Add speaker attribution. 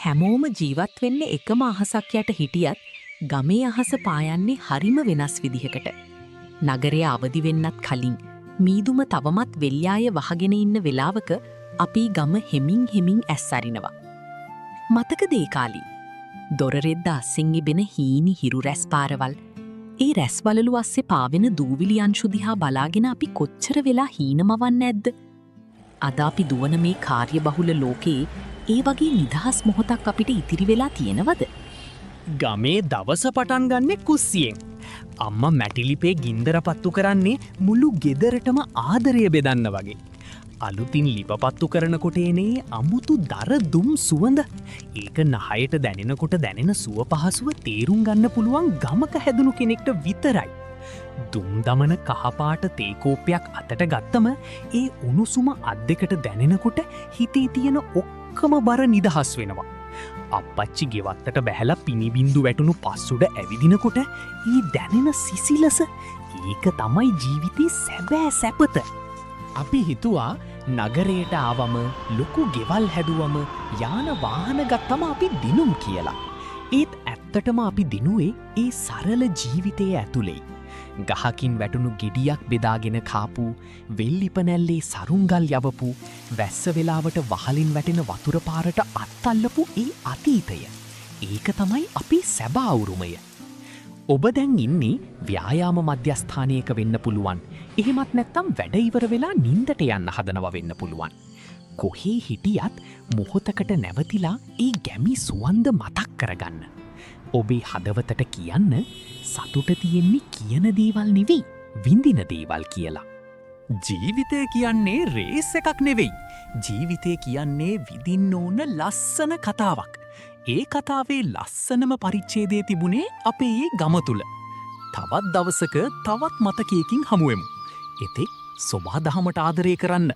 Speaker 1: හැමෝම ජීවත් වෙන්න එකම අහසක් යට හිටියත් ගමේ අහස පායන්නේ හරිම වෙනස් විදිහකට. නගරය අවදි වෙන්නත් කලින් මීදුම තවමත් වෙල්යාය වහගෙන ඉන්න වෙලාවක අපි ගම හෙමින් ඇස් අරිනවා. මතකද ඒ කාලී? දොරරෙද්ද අස්සෙන් ඉබෙන හීනි හිරු රැස් පාරවල්. ඒ රැස්වලලු අස්සේ පාවෙන දූවිලි අංශු දිහා බලාගෙන අපි කොච්චර වෙලා හීනමවන්නේ නැද්ද? අද අපි දුවන මේ කාර්යබහුල ලෝකයේ ඒ වගේ නිදහස් මොහොතක් අපිට ඉතිරි වෙලා තියෙනවද?
Speaker 2: ගමේ දවස පටන් ගන්නේ කුස්සියෙන්. අම්මා මැටිලිපේ ගින්දර පත්තු කරන්නේ මුළු ගෙදරටම ආදරය බෙදන්න වගේ. අලුතින් ලිපපත්තු කරනකොට එනේ අමුතු දර දුම් සුවඳ. ඒක නහයට දැනෙනකොට දැනෙන සුව පහසුව තේරුම් ගන්න පුළුවන් ගමක හැදුණු කෙනෙක්ට විතරයි. දුම් දමන කහපාට තේකෝපයක් අතට ගත්තම ඒ උණුසුම අත් දෙකට දැනෙනකොට හිතේ තියෙන ඔක්කම බර නිදහස් වෙනවා. අප්පච්චි ගෙවත්තට බැහැලා පිනිබින්දු වැටුණු පස්සුඩ ඇවිදිනකොට ඒ දැනෙන සිසිලස ඒක තමයි ජීවිතේ සැබෑ සැපත. අපි හිතුවා නගරයට ආවම ලොකු ගෙවල් හැදුවම යාන වාහන ගත්තම අපි දිනුම් කියලා. ඒත් ඇත්තටම අපි දිනුවේ ඒ සරල ජීවිතයේ ඇතුළේ. ගහකින් වැටුණු ගෙඩියක් බෙදාගෙන කාපු, වෙල්ලිපනැල්ලේ සරුංගල් යවපු, වැස්ස වෙලාවට වහලින් වැටෙන වතුර පාරට අත්තල්ලපු ඒ අතීතය. ඒක තමයි අපි සැබෑවුරුමය. ඔබ දැන් ඉන්නේ ව්‍යායාම මධ්‍යස්ථානයක වෙන්න පුළුවන්. එහෙමත් නැත්තම් වැඩ ඉවර වෙලා නින්දට යන්න හදනවා වෙන්න පුළුවන්. කොහේ හිටියත් මොහොතකට නැවතිලා ඒ ගැමි සුවඳ මතක් කරගන්න. ඔබේ හදවතට කියන්න සතුට තියෙන්නේ කියන දේවල් නෙවෙයි, විඳින දේවල් කියලා. ජීවිතය කියන්නේ රේස් එකක් නෙවෙයි. ජීවිතය කියන්නේ විඳින්න ඕන ලස්සන කතාවක්. ඒ කතාවේ ලස්සනම පරිච්ඡේදය තිබුණේ අපේ ඒ ගම තුල. තවත් දවසක තවත් මතකයකින් හමුවෙමු. එතෙක් සොබා දහමට ආදරය කරන්න.